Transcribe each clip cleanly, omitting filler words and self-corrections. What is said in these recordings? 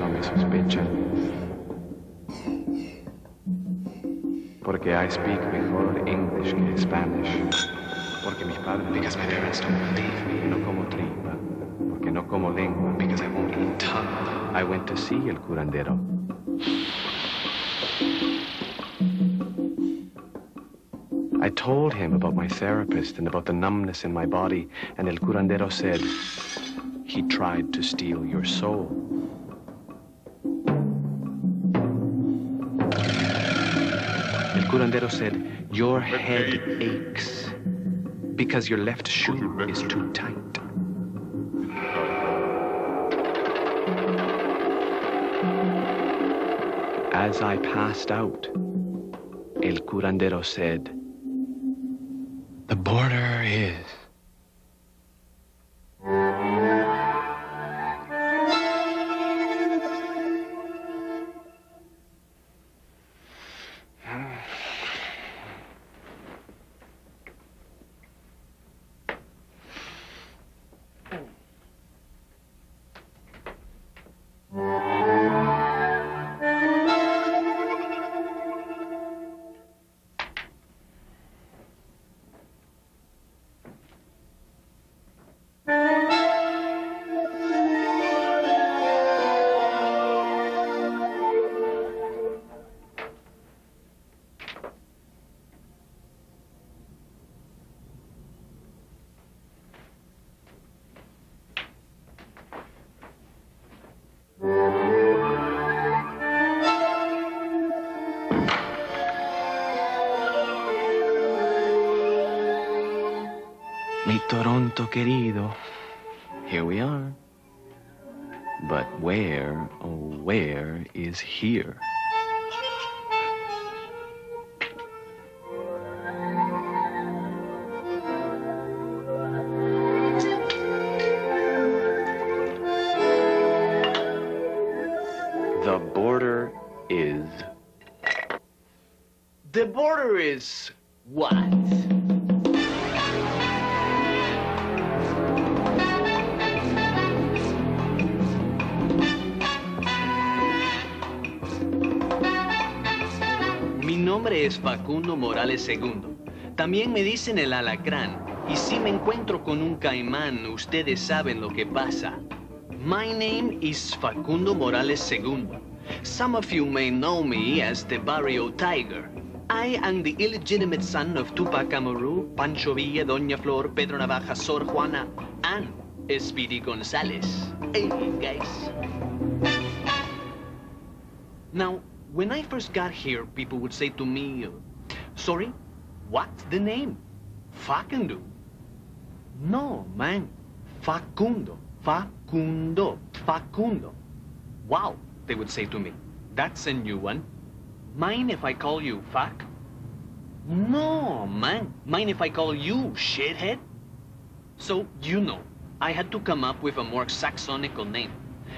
no me sospecha. Porque I speak mejor English que Spanish. Porque mis padres... Because my parents don't believe me. Porque no como tripa. Porque no como lengua. Because I won't eat tongue. I went to see el curandero. I told him about my therapist and about the numbness in my body, and el curandero said, he tried to steal your soul. El curandero said, your head aches because your left shoe is too tight. As I passed out, el curandero said, the border is... Mi Toronto querido, here we are. But where, oh where is here? The border is... The border is what? Mi nombre es Facundo Morales II. También me dicen el alacrán. Y si me encuentro con un caimán, ustedes saben lo que pasa. My name is Facundo Morales II. Some of you may know me as the Barrio Tiger. I am the illegitimate son of Tupac Amaru, Pancho Villa, Doña Flor, Pedro Navaja, Sor Juana, and Speedy Gonzalez. Hey, guys. Now, when I first got here, people would say to me, sorry, what's the name? Facundo. No, man. Facundo. Facundo. Facundo. Wow, they would say to me. That's a new one. Mind if I call you Fac? No, man. Mind if I call you shithead? So, you know, I had to come up with a more saxonical name.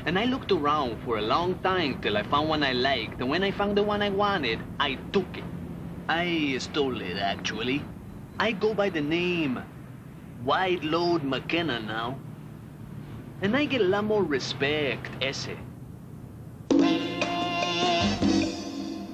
And I looked around for a long time till I found one I liked, and when I found the one I wanted, I took it. I stole it, actually. I go by the name Wide Load McKenna now. And I get a lot more respect, ese.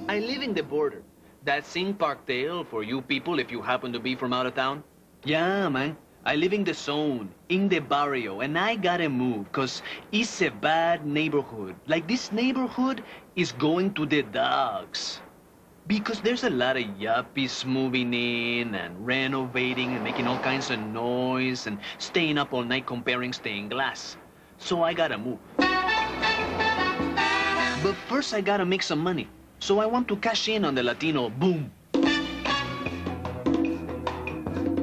I live in the border. That's in Parkdale for you people if you happen to be from out of town. Yeah, man. I live in the zone, in the barrio, and I gotta move, cause it's a bad neighborhood. Like, this neighborhood is going to the dogs. Because there's a lot of yuppies moving in and renovating and making all kinds of noise and staying up all night comparing stained glass. So I gotta move. But first I gotta make some money. So I want to cash in on the Latino boom.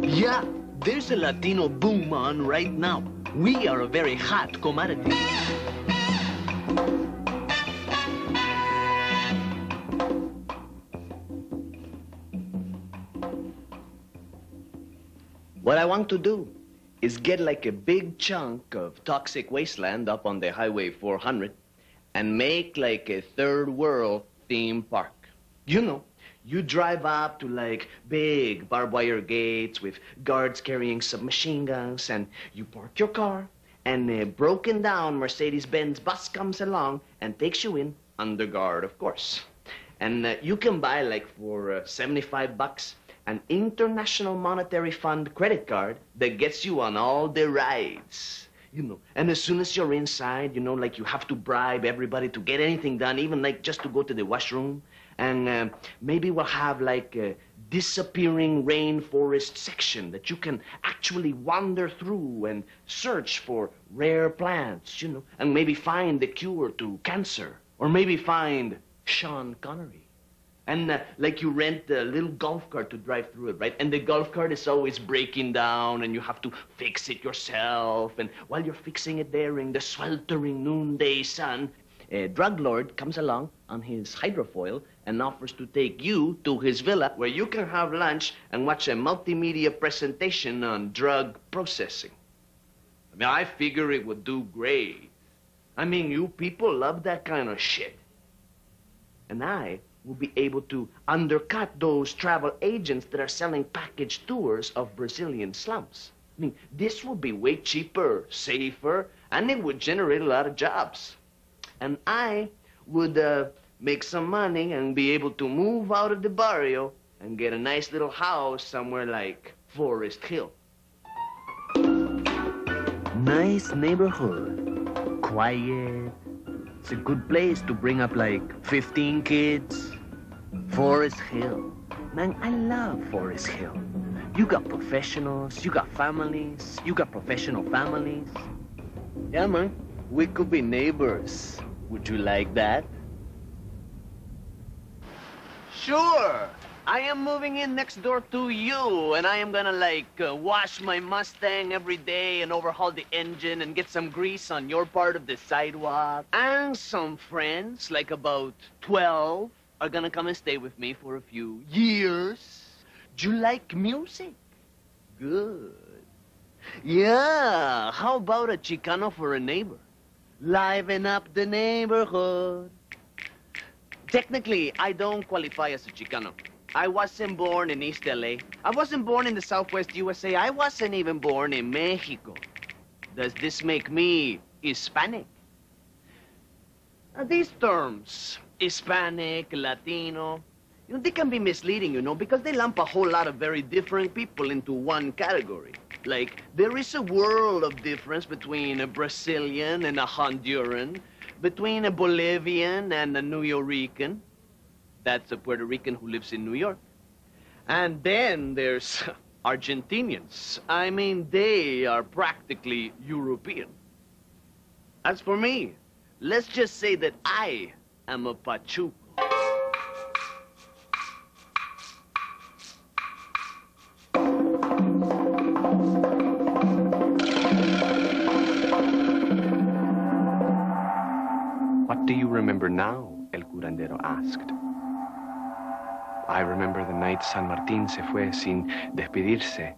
Yeah. There's a Latino boom on right now. We are a very hot commodity. What I want to do is get like a big chunk of toxic wasteland up on the Highway 400 and make like a third world theme park. You know, you drive up to like big barbed wire gates with guards carrying submachine guns, and you park your car and a broken down Mercedes-Benz bus comes along and takes you in, under guard, of course. And you can buy, like, for $75, an International Monetary Fund credit card that gets you on all the rides. You know, and as soon as you're inside, you know, like you have to bribe everybody to get anything done, even like just to go to the washroom. And maybe we'll have like a disappearing rainforest section that you can actually wander through and search for rare plants, you know, and maybe find the cure to cancer, or maybe find Sean Connery. And like you rent a little golf cart to drive through it, right? And the golf cart is always breaking down and you have to fix it yourself. And while you're fixing it there in the sweltering noonday sun, a drug lord comes along on his hydrofoil and offers to take you to his villa where you can have lunch and watch a multimedia presentation on drug processing. I mean, I figure it would do great. I mean, you people love that kind of shit. And I will be able to undercut those travel agents that are selling package tours of Brazilian slums. I mean, this will be way cheaper, safer, and it would generate a lot of jobs. And I would make some money and be able to move out of the barrio and get a nice little house somewhere like Forest Hill. Nice neighborhood, quiet. It's a good place to bring up like 15 kids. Forest Hill. Man, I love Forest Hill. You got professionals, you got families, you got professional families. Yeah, man, we could be neighbors. Would you like that? Sure. I am moving in next door to you, and I am gonna, like, wash my Mustang every day and overhaul the engine and get some grease on your part of the sidewalk. And some friends, like about 12, are gonna come and stay with me for a few years. Do you like music? Good. Yeah, how about a Chicano for a neighbor? Liven up the neighborhood. Technically, I don't qualify as a Chicano. I wasn't born in East LA. I wasn't born in the Southwest USA. I wasn't even born in Mexico. Does this make me Hispanic? These terms, Hispanic, Latino, you know, they can be misleading, you know, because they lump a whole lot of very different people into one category. Like, there is a world of difference between a Brazilian and a Honduran, between a Bolivian and a New Yorican. That's a Puerto Rican who lives in New York. And then there's Argentinians. I mean, they are practically European. As for me, let's just say that I am a Pachuco. What do you remember now? El curandero asked. I remember the night San Martín se fue sin despedirse.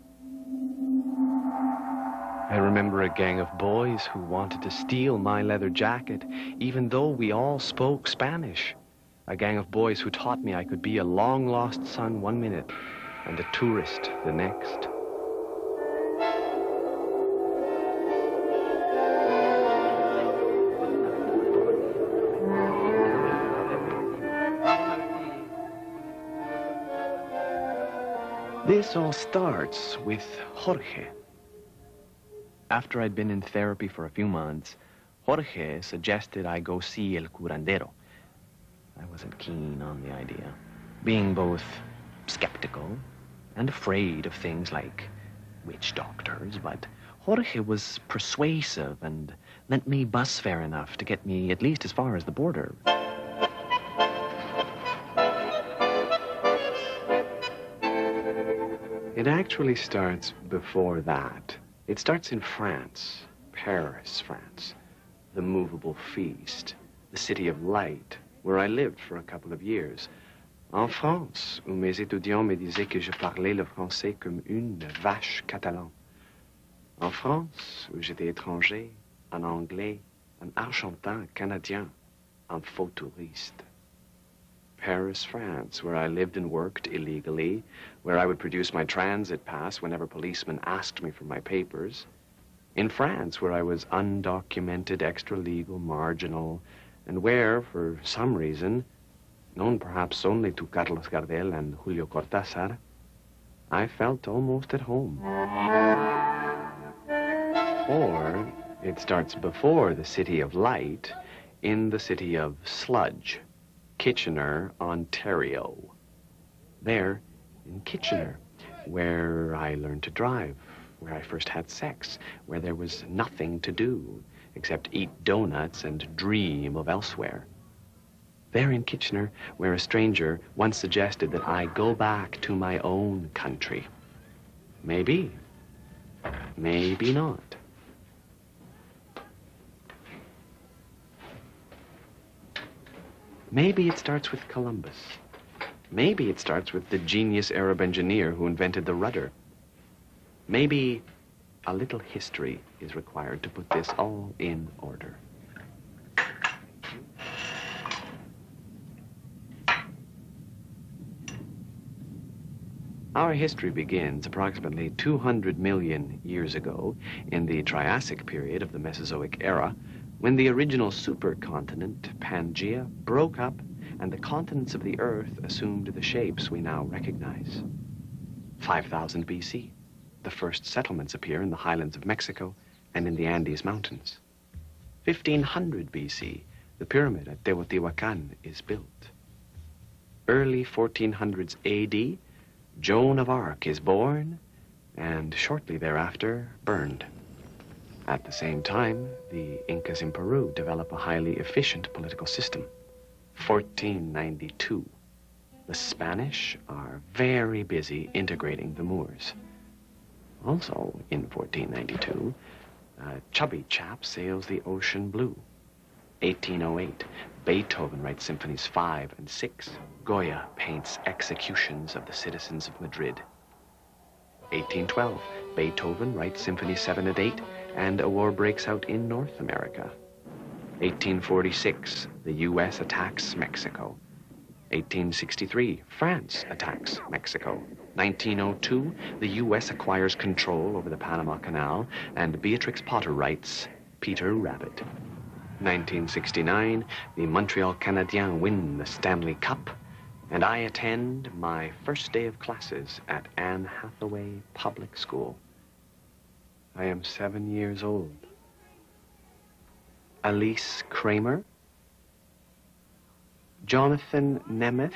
I remember a gang of boys who wanted to steal my leather jacket, even though we all spoke Spanish. A gang of boys who taught me I could be a long-lost son one minute and a tourist the next. This all starts with Jorge. After I'd been in therapy for a few months, Jorge suggested I go see El Curandero. I wasn't keen on the idea, being both skeptical and afraid of things like witch doctors, but Jorge was persuasive and lent me bus fare enough to get me at least as far as the border. It actually starts before that. It starts in France, Paris, France, the movable feast, the city of light, where I lived for a couple of years. En France, où mes étudiants me disaient que je parlais le français comme une vache catalane. En France, où j'étais étranger, en anglais, en argentin, canadien, en faux touriste. Paris, France, where I lived and worked illegally, where I would produce my transit pass whenever policemen asked me for my papers, In France, where I was undocumented, extra-legal, marginal, and where, for some reason, known perhaps only to Carlos Gardel and Julio Cortázar, I felt almost at home. Or it starts before the City of Light, in the city of Sludge, Kitchener, Ontario. There, in Kitchener, where I learned to drive, where I first had sex, where there was nothing to do except eat donuts and dream of elsewhere. There in Kitchener, where a stranger once suggested that I go back to my own country. Maybe. Maybe not. Maybe it starts with Columbus. Maybe it starts with the genius Arab engineer who invented the rudder. Maybe a little history is required to put this all in order. Our history begins approximately 200 million years ago in the Triassic period of the Mesozoic era, when the original supercontinent, Pangaea, broke up and the continents of the Earth assumed the shapes we now recognize. 5000 BC, the first settlements appear in the highlands of Mexico and in the Andes Mountains. 1500 BC, the pyramid at Teotihuacan is built. Early 1400s AD, Joan of Arc is born and shortly thereafter burned. At the same time, the Incas in Peru develop a highly efficient political system. 1492. The Spanish are very busy integrating the Moors. Also, in 1492, a chubby chap sails the ocean blue. 1808, Beethoven writes Symphonies 5 and 6. Goya paints executions of the citizens of Madrid. 1812, Beethoven writes Symphonies 7 and 8, and a war breaks out in North America. 1846, the U.S. attacks Mexico. 1863, France attacks Mexico. 1902, the U.S. acquires control over the Panama Canal, and Beatrix Potter writes Peter Rabbit. 1969, the Montreal Canadiens win the Stanley Cup, and I attend my first day of classes at Anne Hathaway Public School. I am 7 years old. Elise Kramer, Jonathan Nemeth,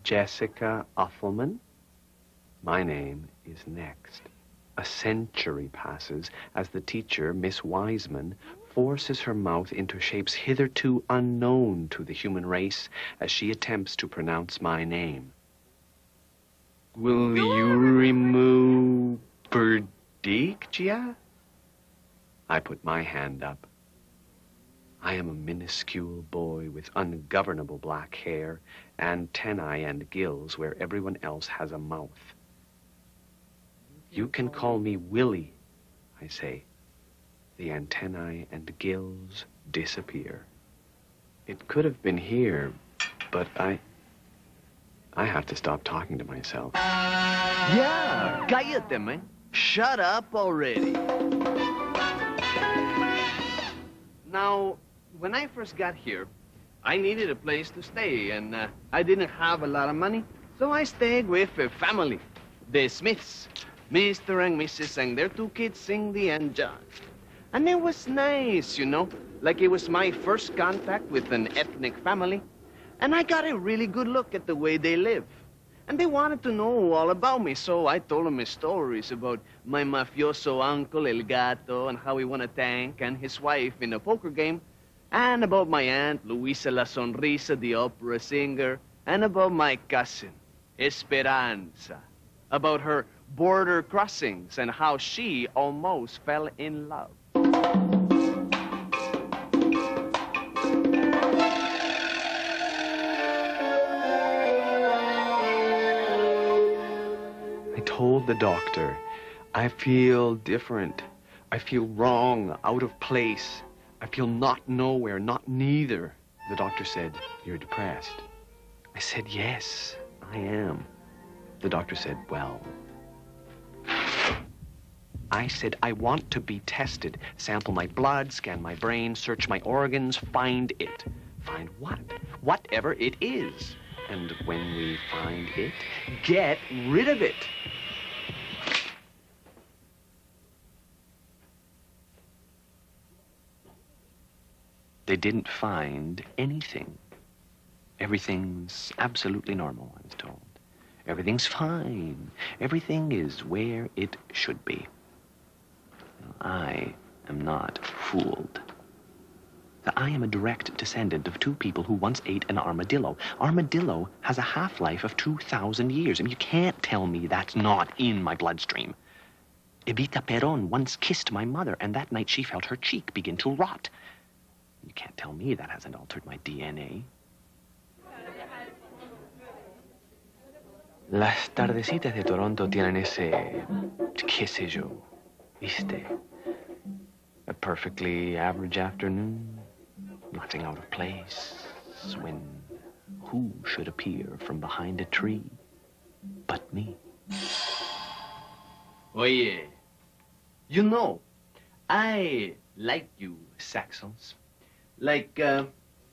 Jessica Uffelman. My name is next. A century passes as the teacher, Miss Wiseman, forces her mouth into shapes hitherto unknown to the human race as she attempts to pronounce my name. Will you remove Berdigia? I put my hand up. I am a minuscule boy with ungovernable black hair, antennae and gills where everyone else has a mouth. You can call me Willie, I say. The antennae and gills disappear. It could have been here, but I have to stop talking to myself. Yeah, cállate, man. Shut up already. Now, when I first got here, I needed a place to stay, and I didn't have a lot of money, so I stayed with a family, the Smiths, Mr. and Mrs. and their 2 kids, Cindy and John. And it was nice, you know, like it was my first contact with an ethnic family, and I got a really good look at the way they live. And they wanted to know all about me, so I told them stories about my mafioso uncle, El Gato, and how he won a tank, and his wife in a poker game, and about my aunt, Luisa La Sonrisa, the opera singer, and about my cousin, Esperanza, about her border crossings and how she almost fell in love. I told the doctor, I feel different. I feel wrong, out of place. I feel not nowhere, not neither. The doctor said, you're depressed. I said, yes, I am. The doctor said, well, I said I want to be tested. Sample my blood, scan my brain, search my organs, find it. Find what? Whatever it is. And when we find it, get rid of it. They didn't find anything. Everything's absolutely normal, I was told. Everything's fine. Everything is where it should be. I am not fooled. I am a direct descendant of two people who once ate an armadillo. Armadillo has a half-life of 2,000 years. I mean, you can't tell me that's not in my bloodstream. Evita Perón once kissed my mother, and that night she felt her cheek begin to rot. You can't tell me that hasn't altered my DNA. Las tardecitas de Toronto tienen ese, qué sé yo, viste, a perfectly average afternoon, nothing out of place, when who should appear from behind a tree but me? Oye, you know, I like you Saxons. Like,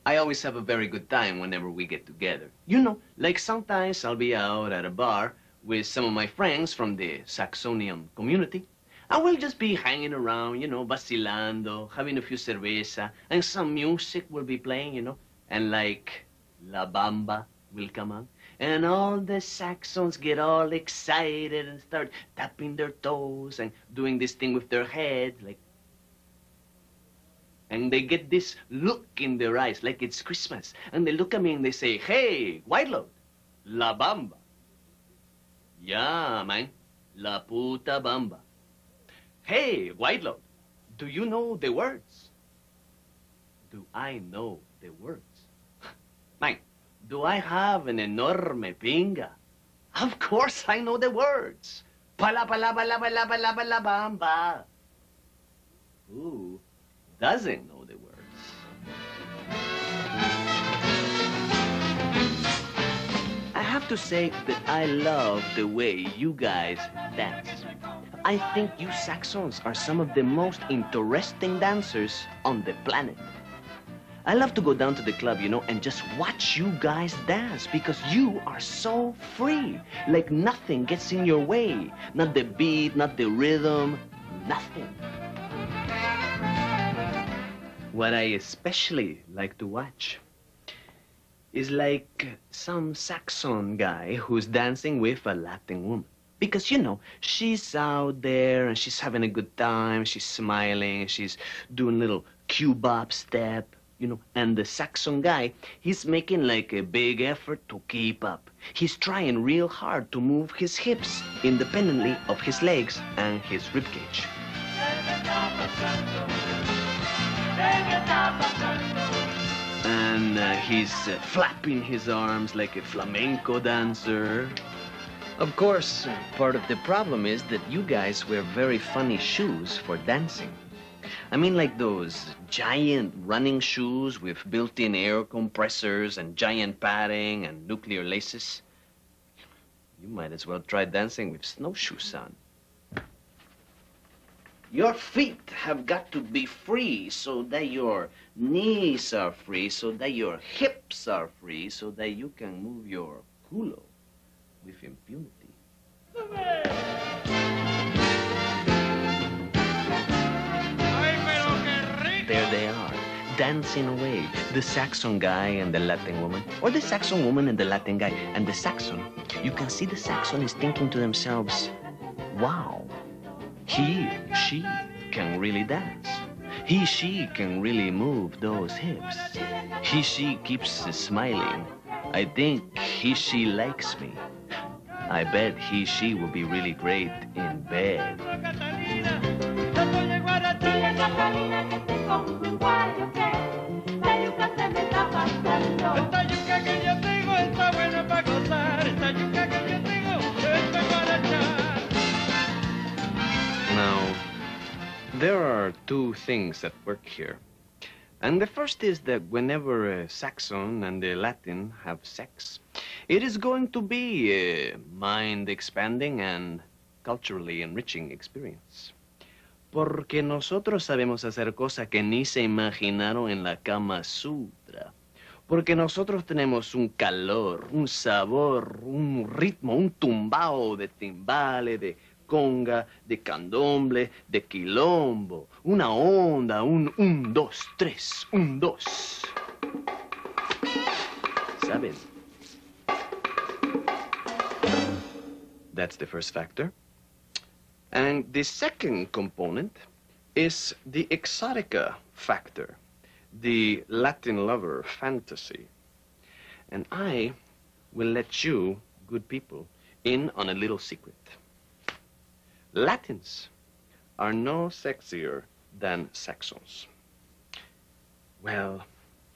I always have a very good time whenever we get together. You know, like sometimes I'll be out at a bar with some of my friends from the Saxonian community, and we'll just be hanging around, you know, vacilando, having a few cerveza, and some music will be playing, you know, and like La Bamba will come on, and all the Saxons get all excited and start tapping their toes and doing this thing with their head, like, and they get this look in their eyes like it's Christmas. And they look at me and they say, hey, Whiteload, La Bamba. Yeah, man, La Puta Bamba. Hey, Whiteload, do you know the words? Do I know the words? Man, do I have an enorme pinga? Of course I know the words. Pala pala pala pala pala pala bamba. Ooh. Doesn't know the words. I have to say that I love the way you guys dance. I think you Saxons are some of the most interesting dancers on the planet. I love to go down to the club, you know, and just watch you guys dance because you are so free. Like nothing gets in your way. Not the beat, not the rhythm, nothing. What I especially like to watch is like some Saxon guy who's dancing with a Latin woman. Because, you know, she's out there and she's having a good time, she's smiling, she's doing a little Q-bop step, you know, and the Saxon guy, he's making like a big effort to keep up. He's trying real hard to move his hips independently of his legs and his ribcage. And he's flapping his arms like a flamenco dancer. Of course, part of the problem is that you guys wear very funny shoes for dancing. I mean like those giant running shoes with built-in air compressors and giant padding and nuclear laces. You might as well try dancing with snowshoes on. Your feet have got to be free so that your knees are free, so that your hips are free, so that you can move your culo with impunity. There they are, dancing away, the Saxon guy and the Latin woman, or the Saxon woman and the Latin guy. And the Saxon, you can see the Saxon is thinking to themselves, wow, he, she can really dance. He, she can really move those hips. He, she keeps smiling. I think he, she likes me. I bet he, she will be really great in bed. Now, there are two things at work here. And the first is that whenever a Saxon and a Latin have sex, it is going to be a mind-expanding and culturally enriching experience. Porque nosotros sabemos hacer cosas que ni se imaginaron en la Kama Sutra. Porque nosotros tenemos un calor, un sabor, un ritmo, un tumbao de timbales, de conga, de candomble, de quilombo, una onda, un, dos, tres, un, dos. ¿Saben? That's the first factor. And the second component is the exotica factor, the Latin lover fantasy. And I will let you, good people, in on a little secret. Latins are no sexier than Saxons. Well,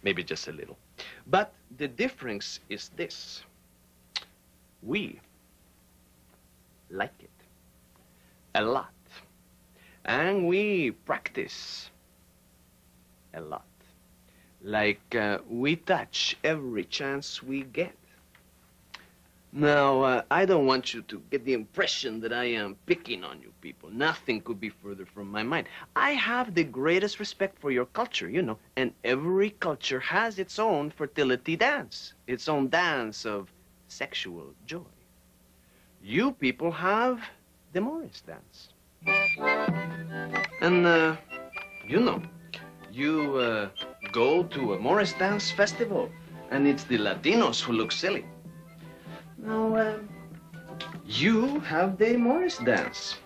maybe just a little. But the difference is this. We like it a lot. And we practice a lot. Like we touch every chance we get. Now, I don't want you to get the impression that I am picking on you people. Nothing could be further from my mind. I have the greatest respect for your culture, you know, and every culture has its own fertility dance, its own dance of sexual joy. You people have the Morris dance. And, you know, you go to a Morris dance festival, and it's the Latinos who look silly. Now, you have the Morris dance.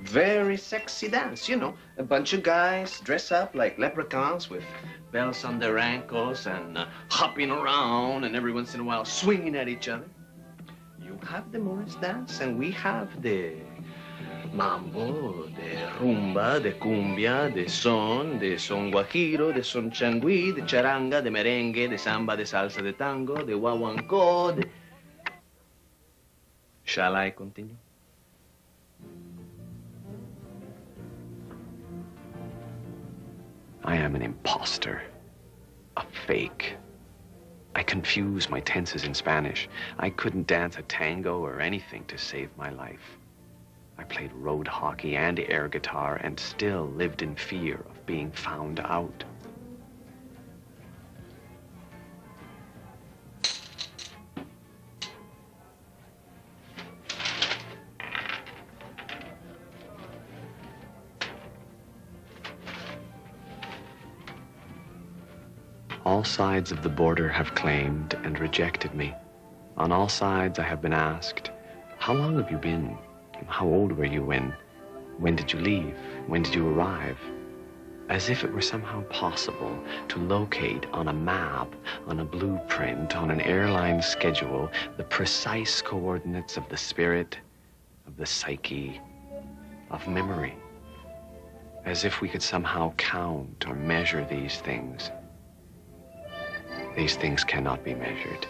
Very sexy dance, you know. A bunch of guys dress up like leprechauns with bells on their ankles and hopping around and every once in a while swinging at each other. You have the Morris dance, and we have the mambo, de rumba, de cumbia, de son guajiro, de son changui, de charanga, de merengue, de samba, de salsa, de tango, de guaguancó, de... Shall I continue? I am an imposter, a fake. I confuse my tenses in Spanish. I couldn't dance a tango or anything to save my life. I played road hockey and air guitar and still lived in fear of being found out. All sides of the border have claimed and rejected me. On all sides I have been asked, how long have you been? How old were you when? When did you leave? When did you arrive? As if it were somehow possible to locate on a map, on a blueprint, on an airline schedule, the precise coordinates of the spirit, of the psyche, of memory. As if we could somehow count or measure these things. These things cannot be measured.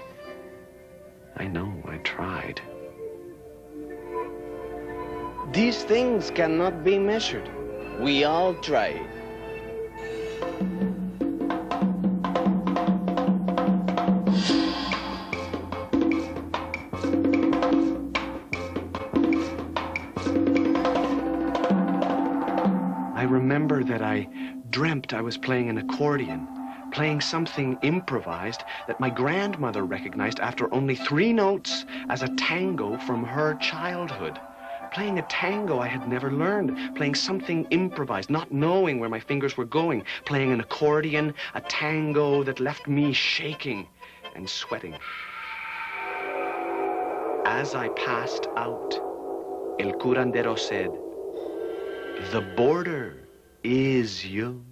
I know, I tried. These things cannot be measured. We all tried. I remember that I dreamt I was playing an accordion, playing something improvised that my grandmother recognized after only 3 notes as a tango from her childhood. Playing a tango I had never learned, playing something improvised, not knowing where my fingers were going, playing an accordion, a tango that left me shaking and sweating. As I passed out, El Curandero said, "The border is you."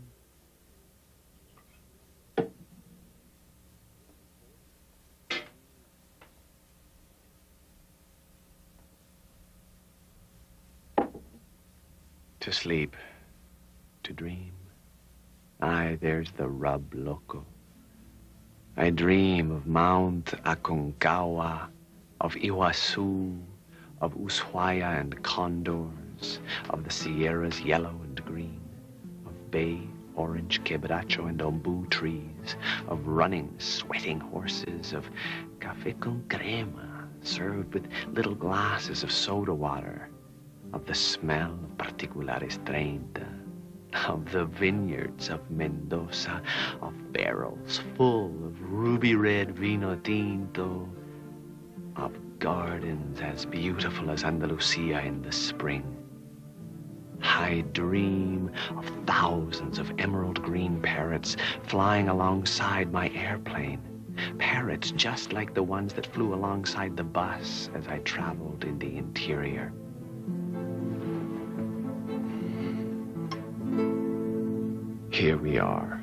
To sleep, to dream. Aye, there's the rub, loco. I dream of Mount Aconcagua, of Iguazu, of Ushuaia and condors, of the Sierras yellow and green, of bay, orange, quebracho and ombu trees, of running, sweating horses, of café con crema, served with little glasses of soda water, of the smell of particulares 30, of the vineyards of Mendoza, of barrels full of ruby red vino tinto, of gardens as beautiful as Andalusia in the spring. I dream of thousands of emerald green parrots flying alongside my airplane. Parrots just like the ones that flew alongside the bus as I traveled in the interior. Here we are.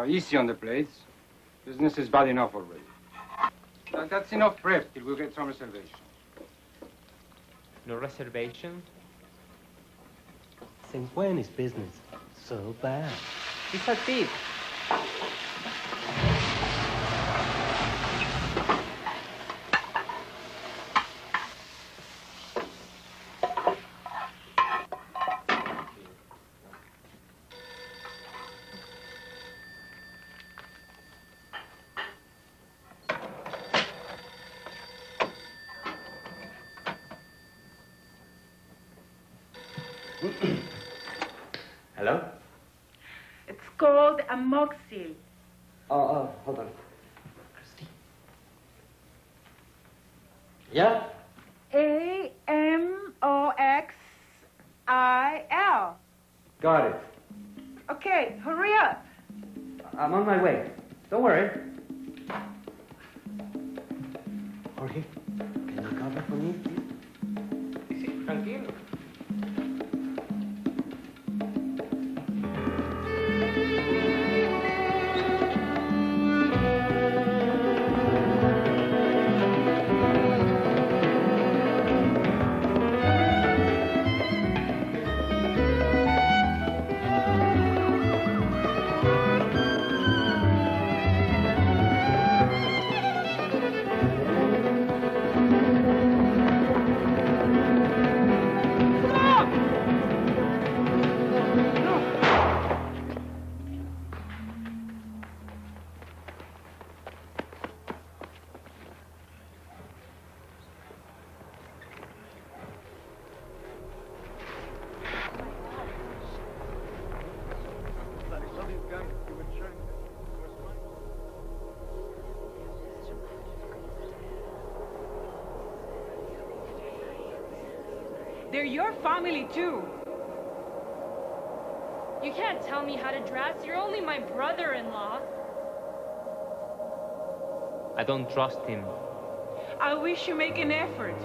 Easy on the plates. Business is bad enough already. That's enough prep till we get some reservation. No reservation? Since when is business so bad? He's a thief. Hello? It's called a moxie. Oh, hold on. Christy? Yeah? A-M-O-X-I-L. Got it. Okay, hurry up. I'm on my way. Don't worry. Jorge, can you cover for me, please? Sí, tranquilo. They're your family, too. You can't tell me how to dress. You're only my brother-in-law. I don't trust him. I wish you make an effort.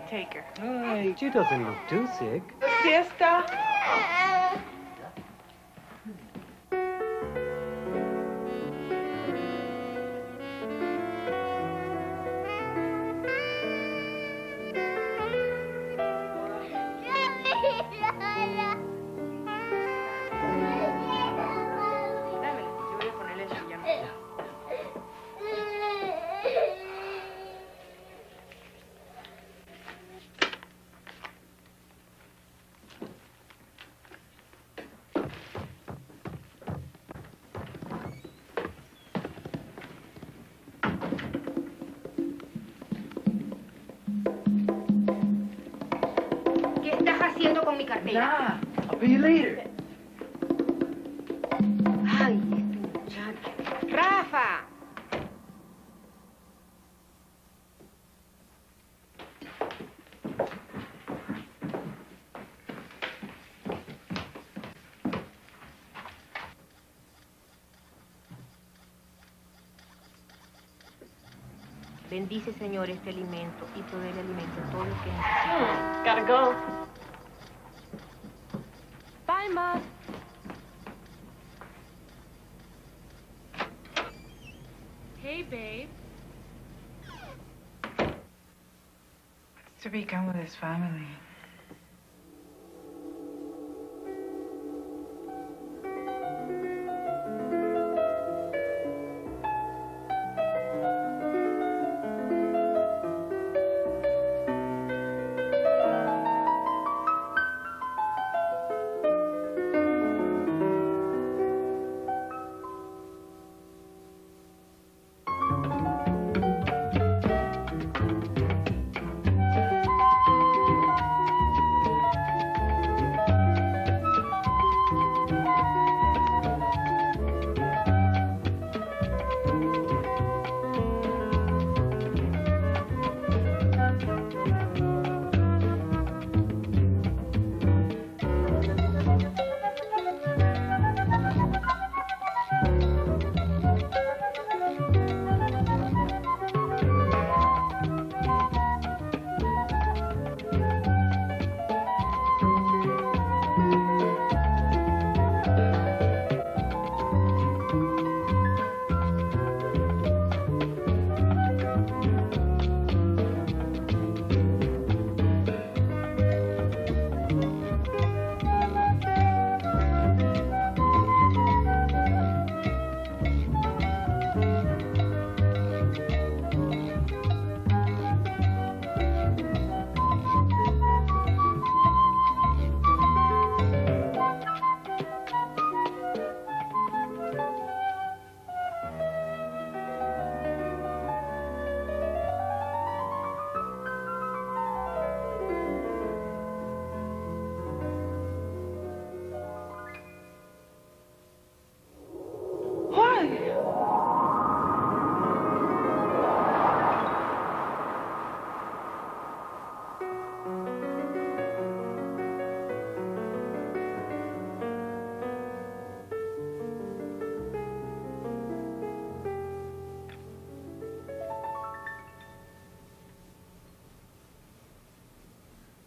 Take her. Hey, she doesn't look too sick. Siesta. ¿Qué estás haciendo con mi cartera? I'll pay you later. Ay, este muchacho. ¡Rafa! Bendice, Señor, este alimento y provee alimento a todo lo que necesita. Gotta go. Bye, Ma. Hey, babe. What's to become with his family?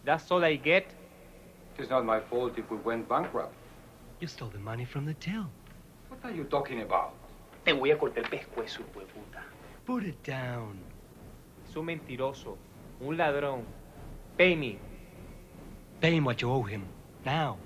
That's all I get? It's not my fault if we went bankrupt. You stole the money from the till. What are you talking about? Te voy a cortar el pescuezo, hueputa. Put it down. Es un mentiroso. Un ladrón. Pay me. Pay him what you owe him. Now.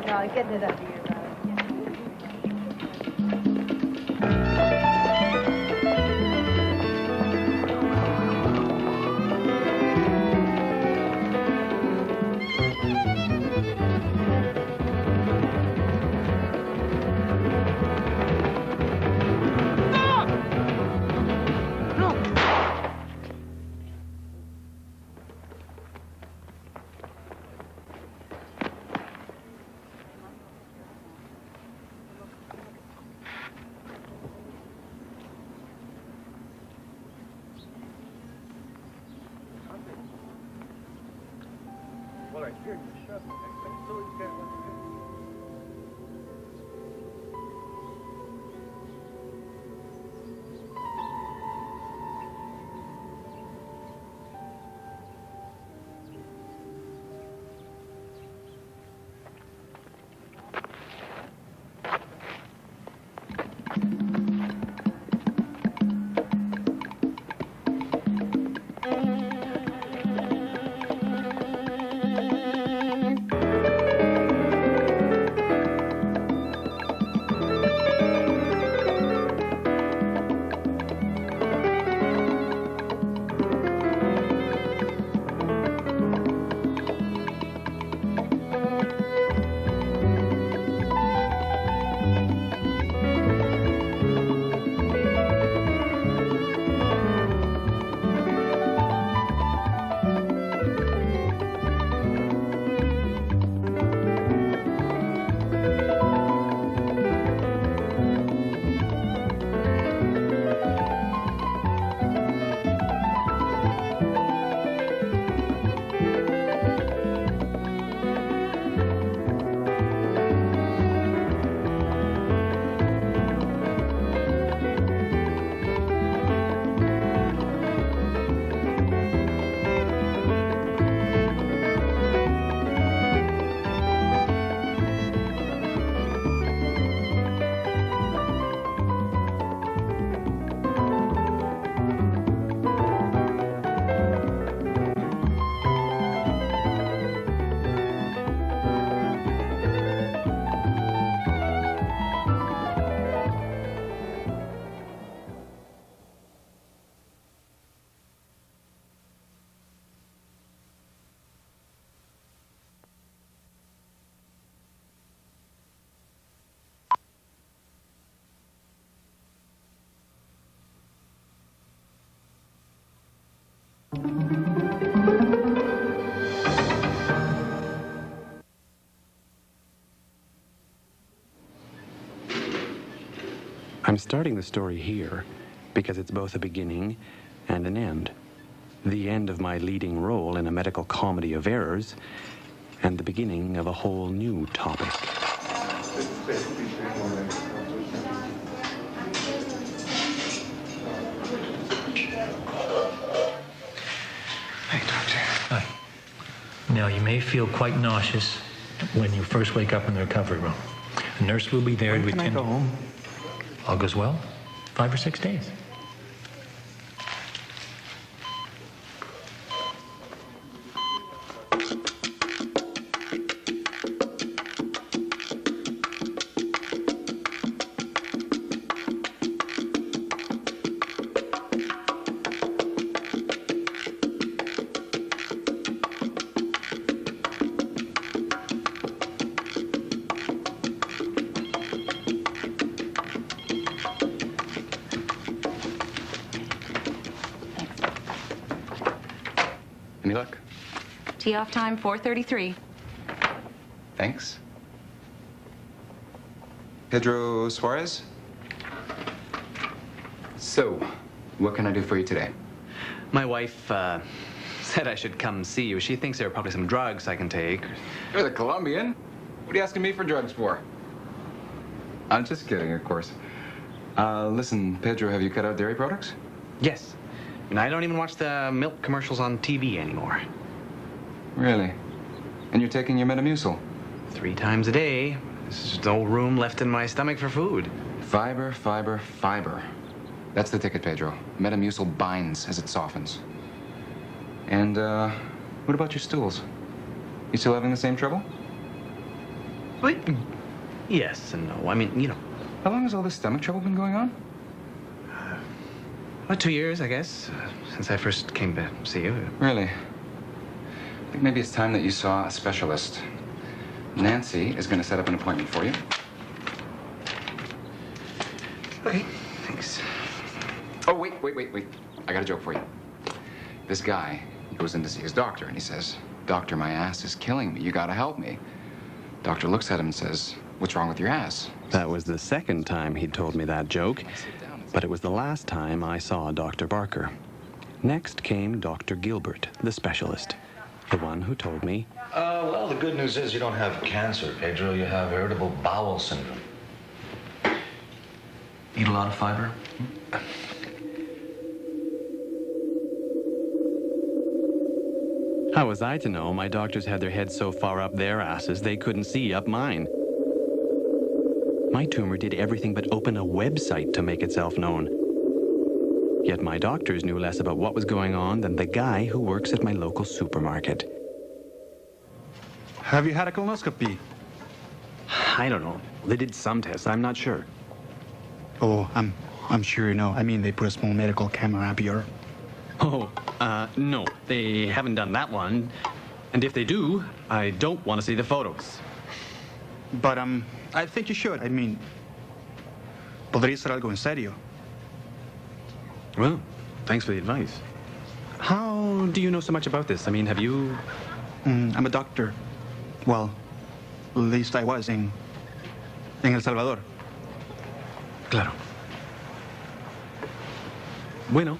No, getting it up here. I'm starting the story here because it's both a beginning and an end. The end of my leading role in a medical comedy of errors, and the beginning of a whole new topic. Now, you may feel quite nauseous when you first wake up in the recovery room. A nurse will be there to attend. When can I go home? All goes well. 5 or 6 days. Any luck? Tee off time 4:33. Thanks. Pedro Suarez? So, what can I do for you today? My wife said I should come see you. She thinks there are probably some drugs I can take. You're the Colombian. What are you asking me for drugs for? I'm just kidding, of course. Listen, Pedro, have you cut out dairy products? Yes. And I don't even watch the milk commercials on TV anymore. Really? And you're taking your Metamucil? 3 times a day. There's no room left in my stomach for food. Fiber, fiber, fiber. That's the ticket, Pedro. Metamucil binds as it softens. And, what about your stools? You still having the same trouble? Wait. Yes and no. I mean, you know. How long has all this stomach trouble been going on? About 2 years, I guess, since I first came to see you. Really? I think maybe it's time that you saw a specialist. Nancy is going to set up an appointment for you. Okay, thanks. Oh, wait. I got a joke for you. This guy goes in to see his doctor, and he says, "Doctor, my ass is killing me. You got to help me." Doctor looks at him and says, "What's wrong with your ass?" That was the second time he'd told me that joke, but it was the last time I saw Dr. Barker. Next came Dr. Gilbert, the specialist, the one who told me, Well, the good news is you don't have cancer, Pedro. You have irritable bowel syndrome. Eat a lot of fiber? how was I to know? My doctors had their heads so far up their asses they couldn't see up mine. My tumor did everything but open a website to make itself known. Yet my doctors knew less about what was going on than the guy who works at my local supermarket. Have you had a colonoscopy? I don't know. They did some tests. I'm not sure. Oh, I'm sure you know. I mean, they put a small medical camera up your... Oh, no. They haven't done that one. And if they do, I don't want to see the photos. But, I think you should. I mean, podría ser algo en serio. Well, thanks for the advice. How do you know so much about this? I mean, have you... I'm a doctor. Well, at least I was in El Salvador. Claro. Bueno.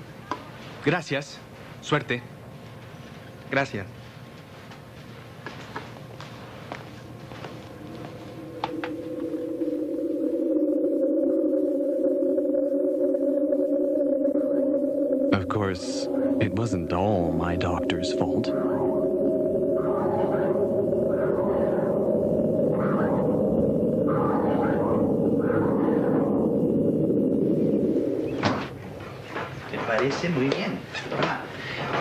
Gracias. Suerte. Gracias. Of course, it wasn't all my doctor's fault. Parece muy bien.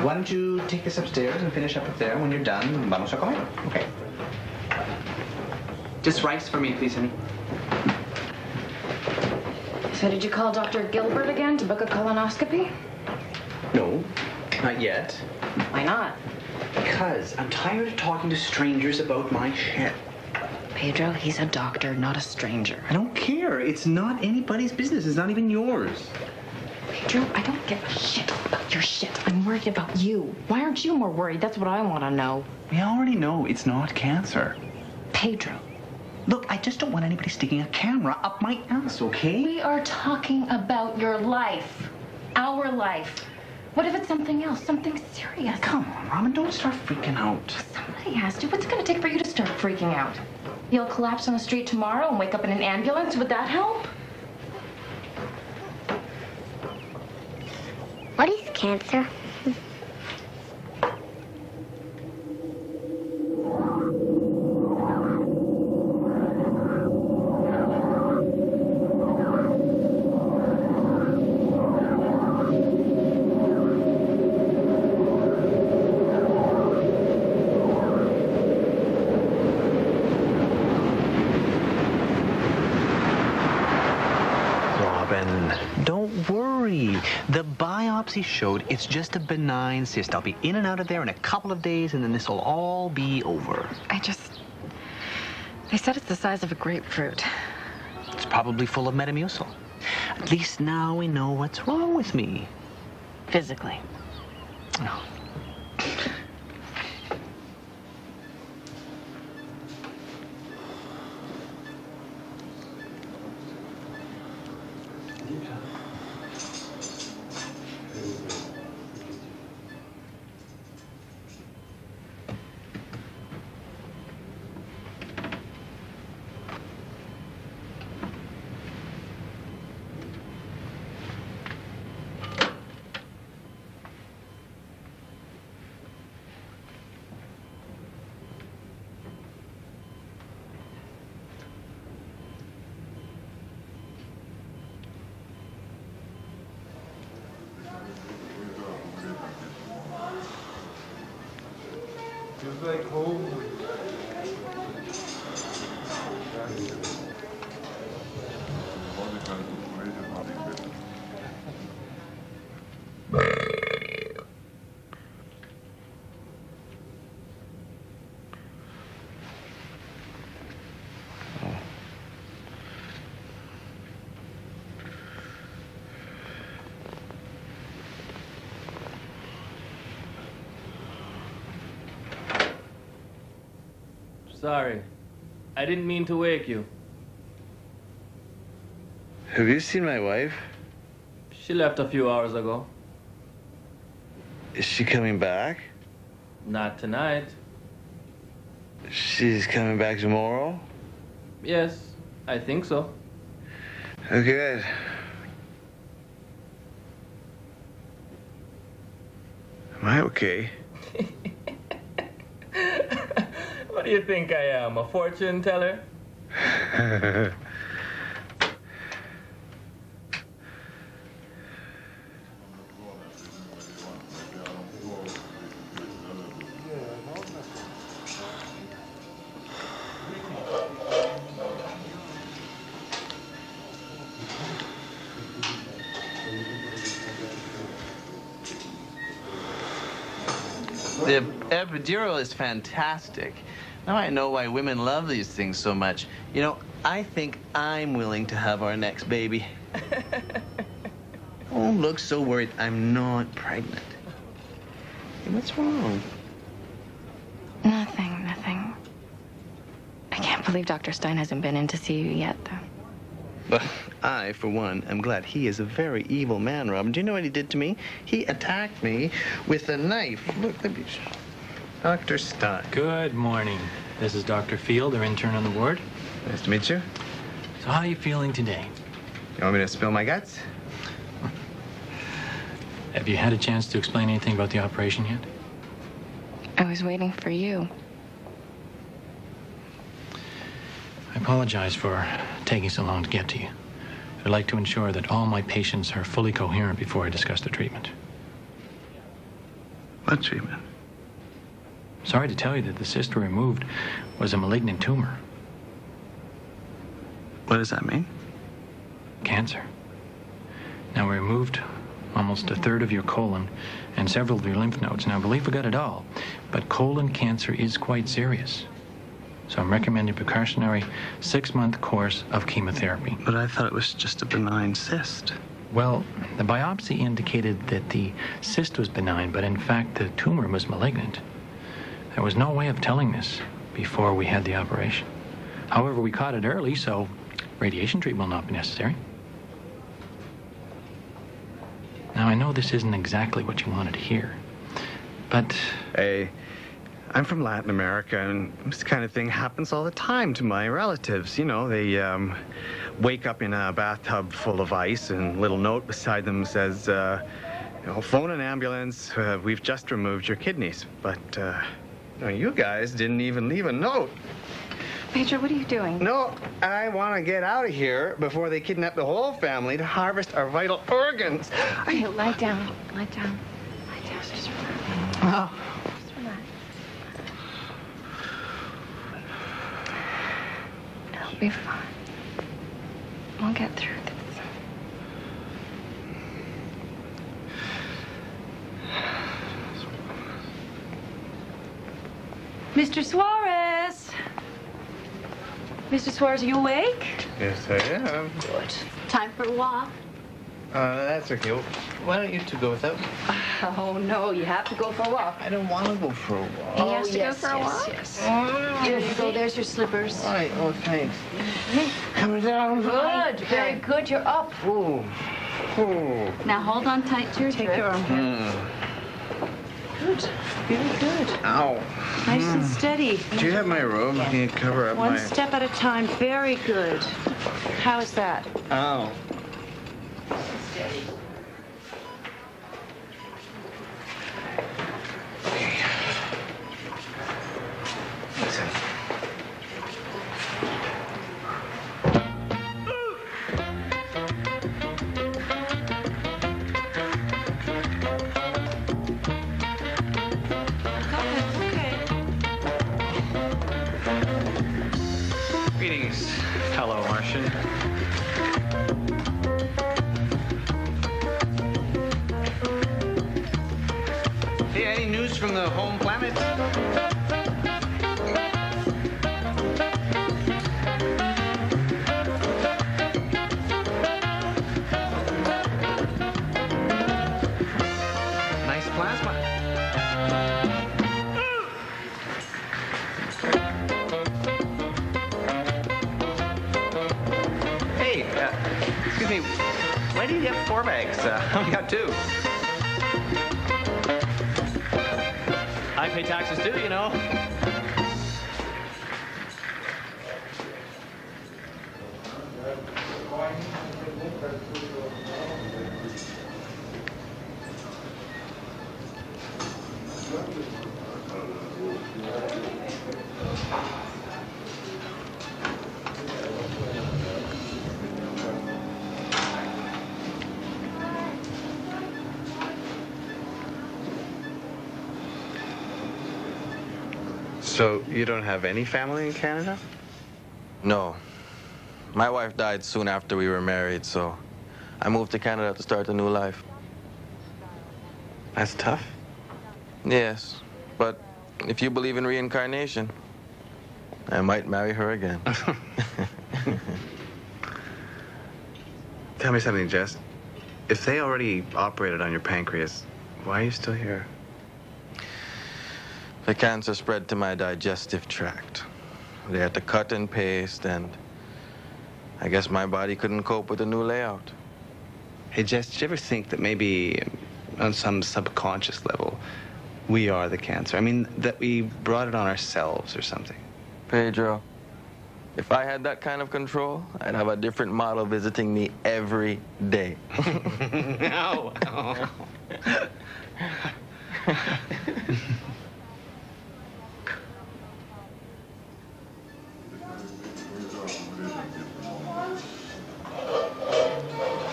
Why don't you take this upstairs and finish up there? When you're done, vamos a comer. Okay. Just rice for me, please, honey. So did you call Dr. Gilbert again to book a colonoscopy? No, not yet. Why not? Because I'm tired of talking to strangers about my shit. Pedro, he's a doctor, not a stranger. I don't care. It's not anybody's business. It's not even yours. Pedro, I don't give a shit about your shit. I'm worried about you. Why aren't you more worried? That's what I want to know. We already know it's not cancer. Pedro. Look, I just don't want anybody sticking a camera up my ass, okay? We are talking about your life. Our life. What if it's something else? Something serious? Come on, Robin, don't start freaking out. Somebody has to. What's it going to take for you to start freaking out? You'll collapse on the street tomorrow and wake up in an ambulance? Would that help? What is cancer? Don't worry. The biopsy showed it's just a benign cyst. I'll be in and out of there in a couple of days, and then this will all be over. They said it's the size of a grapefruit. It's probably full of Metamucil. At least now we know what's wrong with me. Physically. No. Feels like home. Sorry. I didn't mean to wake you. Have you seen my wife? She left a few hours ago. Is she coming back? Not tonight. She's coming back tomorrow? Yes, I think so. Oh, good. Am I okay? What do you think I am, a fortune teller? The epidural is fantastic. Now I know why women love these things so much. You know, I think I'm willing to have our next baby. Don't look so worried. I'm not pregnant. Hey, what's wrong? Nothing. I can't believe Dr. Stein hasn't been in to see you yet, though. But I, for one, am glad. He is a very evil man, Robin. Do you know what he did to me? He attacked me with a knife. Look, Dr. Stein. Good morning. This is Dr. Field, our intern on the ward. Nice to meet you. So how are you feeling today? You want me to spill my guts? Have you had a chance to explain anything about the operation yet? I was waiting for you. I apologize for taking so long to get to you. I'd like to ensure that all my patients are fully coherent before I discuss the treatment. What treatment? Sorry to tell you that the cyst we removed was a malignant tumor. What does that mean? Cancer. Now, we removed almost a third of your colon and several of your lymph nodes. Now, I believe we got it all, but colon cancer is quite serious. So I'm recommending a precautionary 6-month course of chemotherapy. But I thought it was just a benign cyst. Well, the biopsy indicated that the cyst was benign, but in fact the tumor was malignant. There was no way of telling this before we had the operation. However, we caught it early, so radiation treatment will not be necessary. Now, I know this isn't exactly what you wanted to hear, but... Hey, I'm from Latin America, and this kind of thing happens all the time to my relatives. You know, they wake up in a bathtub full of ice, and a little note beside them says, you know, phone an ambulance, we've just removed your kidneys. But, you know, you guys didn't even leave a note. Pedro, what are you doing? No, I want to get out of here before they kidnap the whole family to harvest our vital organs. Okay, lie down. Lie down. Lie down. Just relax. Oh. Just relax. It'll be fine. We'll get through this. Mr. Suarez. Mr. Suarez, are you awake? Yes, I am. Good. Time for a walk? That's okay. Why don't you two go without me? Oh, no, you have to go for a walk. I don't want to go for a walk. He has to go for a walk? Yes. Here you go. There's your slippers. All right. Oh, thanks. Coming down. Good. Very good. You're up. Ooh. Ooh. Now hold on tight to your Take your arm. Good. Very good. Ow. Nice and steady. Do you have my robe? Can you cover up One my... step at a time. Very good. How is that? Ow. Steady. Listen. Greetings, fellow Martian. Hey, any news from the home planet? Nice plasma. Hey, excuse me, why do you get 4 bags? I only got 2. I pay taxes too, you know. So you don't have any family in Canada? No. My wife died soon after we were married, so I moved to Canada to start a new life. That's tough. Yes, but if you believe in reincarnation, I might marry her again. Tell me something, Jess. If they already operated on your pancreas, why are you still here? The cancer spread to my digestive tract. They had to cut and paste, and I guess my body couldn't cope with the new layout. Hey, Jess, did you ever think that maybe on some subconscious level, we are the cancer? I mean, that we brought it on ourselves or something? Pedro, if I had that kind of control, I'd have a different model visiting me every day. No. Oh.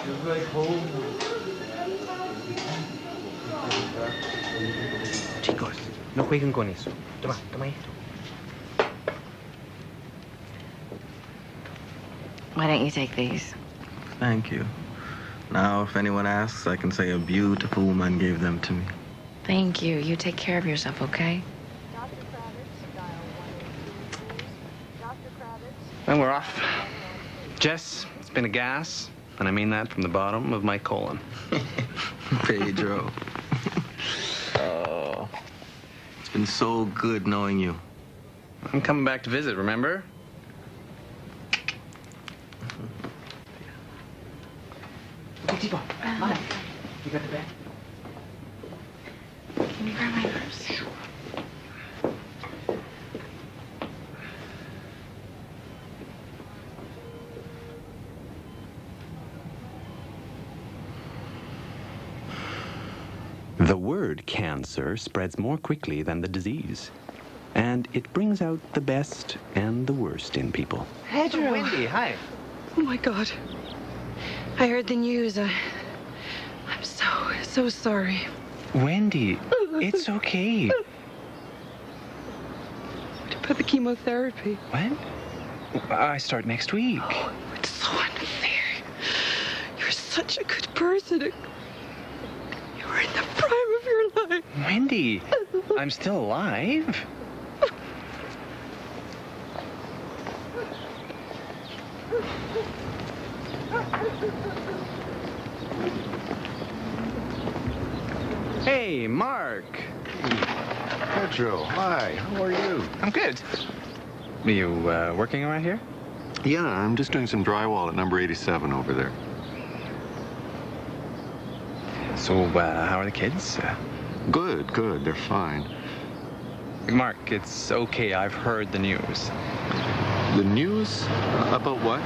Feels like home. Chicos, no jueguen con eso. Toma, toma esto. Why don't you take these? Thank you. Now, if anyone asks, I can say a beautiful woman gave them to me. Thank you. You take care of yourself, okay? Well, we're off. Jess, it's been a gas, and I mean that from the bottom of my colon. Pedro. Oh, it's been so good knowing you. I'm coming back to visit, remember? Okay, Tipo, Mara, you got the bag? Can you grab my purse? Sure. The word cancer spreads more quickly than the disease, and it brings out the best and the worst in people. Pedro. Oh, Wendy, hi. Oh, my God. I heard the news. I'm so sorry. Wendy, it's okay. What about the chemotherapy? When? I start next week. Oh, it's so unfair. You're such a good person. You were in the prime of your life. Wendy, I'm still alive. Hey, Mark. Pedro, hi. How are you? I'm good. Are you working around here? Yeah, I'm just doing some drywall at number 87 over there. So, how are the kids? Good, good. They're fine. Mark, it's okay. I've heard the news. The news? About what?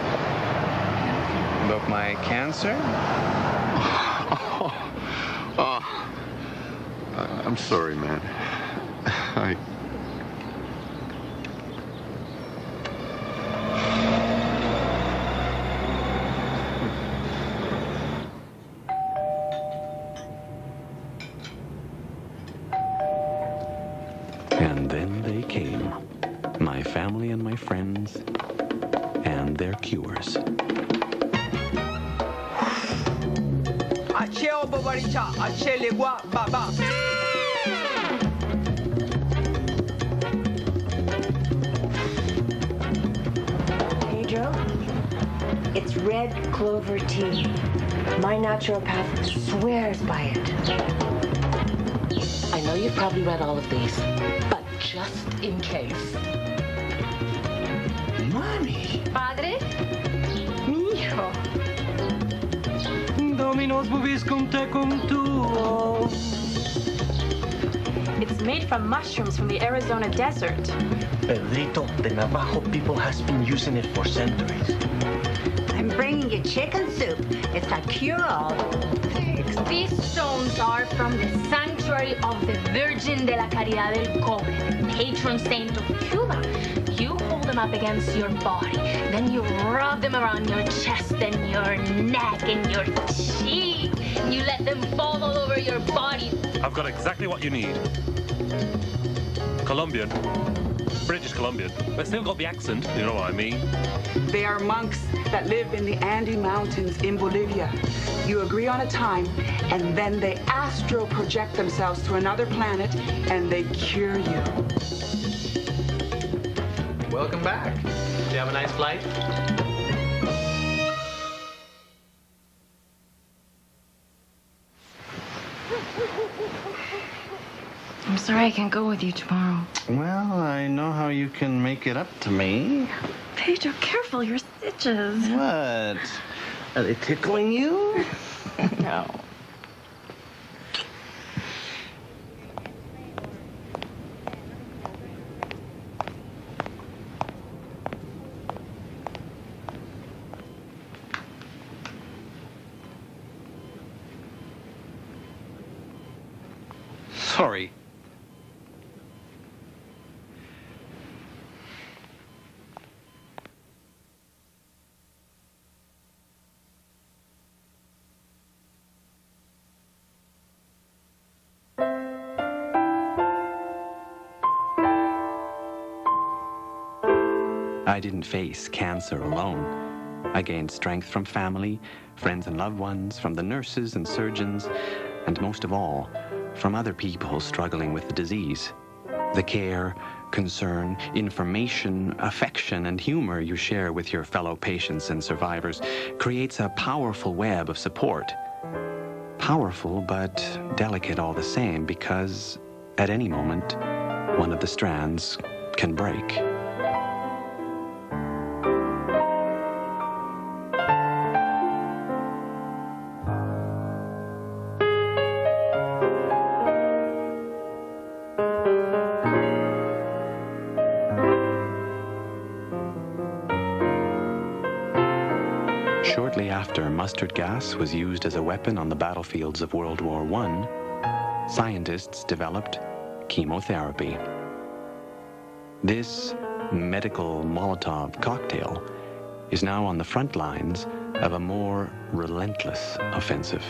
About my cancer? I'm sorry, man. And then they came, my family and my friends, and their cures. Pedro, it's red clover tea. My naturopath swears by it. I know you've probably read all of these, but just in case. Mommy! Padre? Mijo. Dominos vobiscum tecum tuo. It's made from mushrooms from the Arizona desert. Pedrito, the Navajo people has been using it for centuries. I'm bringing you chicken soup. It's a cure-all. These stones are from the sanctuary of the Virgin de la Caridad del Cobre, the patron saint of Cuba. You hold them up against your body, then you rub them around your chest and your neck and your cheek. You let them fall all over your body. I've got exactly what you need. Colombian. British Colombian. But still got the accent, you know what I mean. They are monks that live in the Andes Mountains in Bolivia. You agree on a time, and then they astral project themselves to another planet, and they cure you. Welcome back. Did you have a nice flight? I'm sorry I can't go with you tomorrow. Well, I know how you can make it up to me. Pedro, careful, your stitches. What? Are they tickling you? No. Sorry. I didn't face cancer alone. I gained strength from family, friends and loved ones, from the nurses and surgeons, and most of all, from other people struggling with the disease. The care, concern, information, affection, and humor you share with your fellow patients and survivors creates a powerful web of support. Powerful, but delicate all the same, because at any moment, one of the strands can break. Shortly after mustard gas was used as a weapon on the battlefields of World War I, scientists developed chemotherapy. This medical Molotov cocktail is now on the front lines of a more relentless offensive.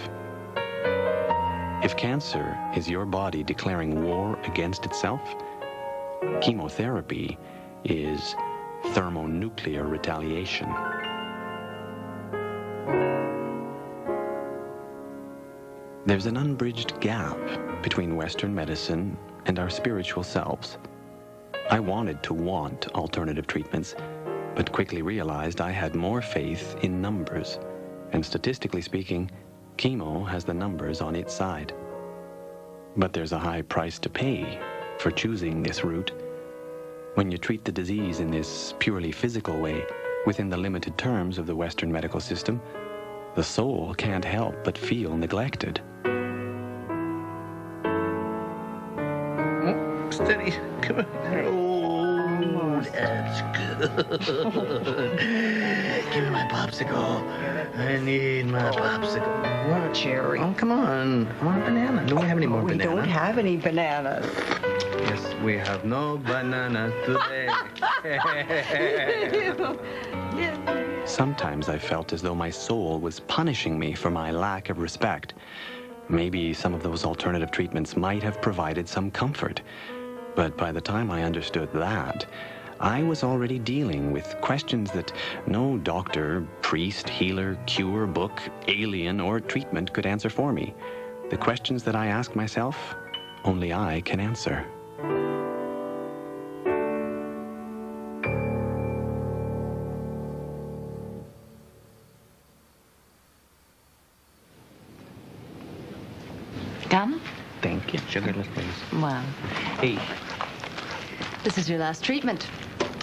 If cancer is your body declaring war against itself, chemotherapy is thermonuclear retaliation. There's an unbridged gap between Western medicine and our spiritual selves. I wanted to want alternative treatments, but quickly realized I had more faith in numbers. And statistically speaking, chemo has the numbers on its side. But there's a high price to pay for choosing this route. When you treat the disease in this purely physical way, within the limited terms of the Western medical system, the soul can't help but feel neglected. Steady. Come on. Oh, that's good. Give me my popsicle. I need my popsicle. Want a cherry? Oh, come on. I want a banana. Don't we have any more We bananas? don't have any bananas. Yes, we have no bananas today. Sometimes I felt as though my soul was punishing me for my lack of respect. Maybe some of those alternative treatments might have provided some comfort. But by the time I understood that, I was already dealing with questions that no doctor, priest, healer, cure, book, alien, or treatment could answer for me. The questions that I ask myself, only I can answer. Come? Thank you. Sugarless, please. Well, Hey. this is your last treatment.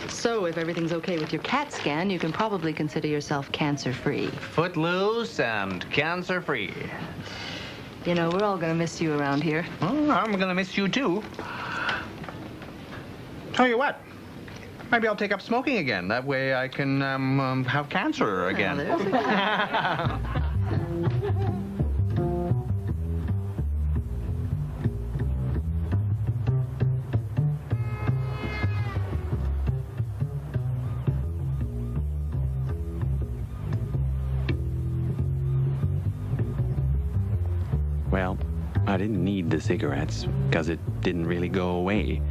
So if everything's okay with your CAT scan, you can probably consider yourself cancer-free. Footloose and cancer-free. You know, we're all gonna miss you around here. Oh, I'm gonna miss you too. Tell you what, maybe I'll take up smoking again. That way I can have cancer again. Well, I didn't need the cigarettes, because it didn't really go away.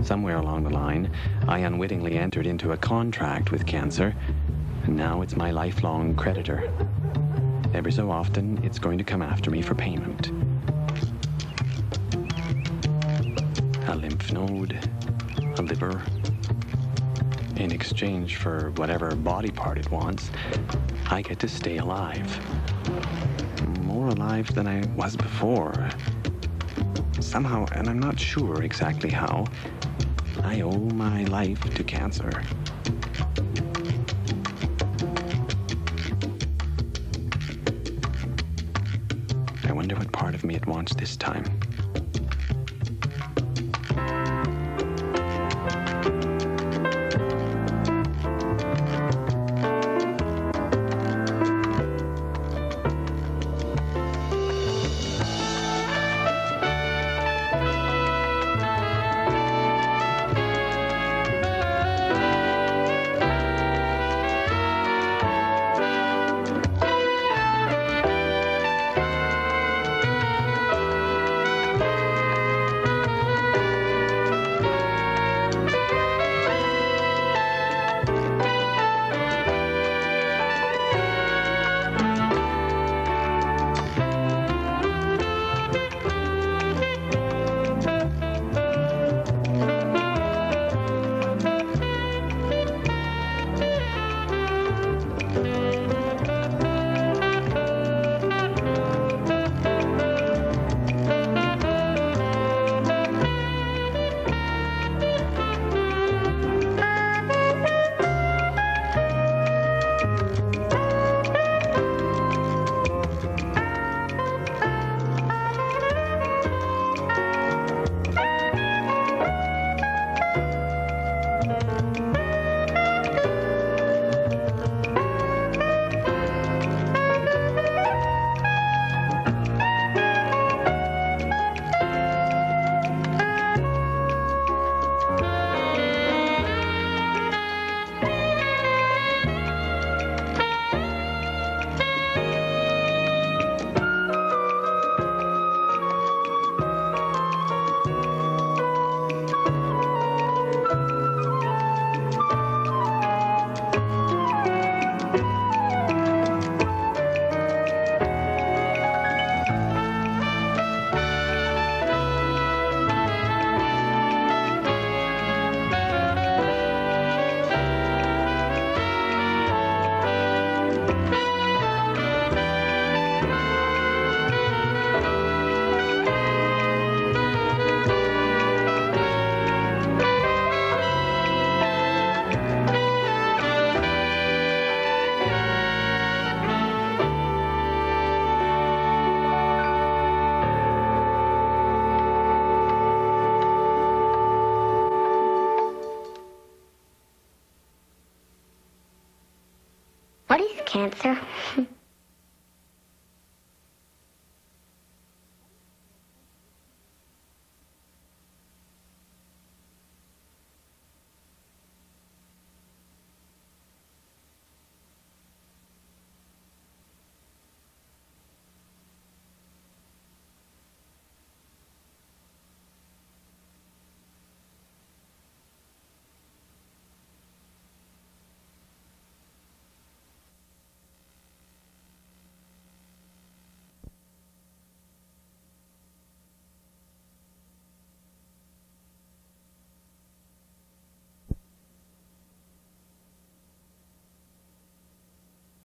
Somewhere along the line, I unwittingly entered into a contract with cancer, and now it's my lifelong creditor. Every so often, it's going to come after me for payment. A lymph node, a liver. In exchange for whatever body part it wants, I get to stay alive. More alive than I was before. Somehow, and I'm not sure exactly how, I owe my life to cancer. I wonder what part of me it wants this time. cancer.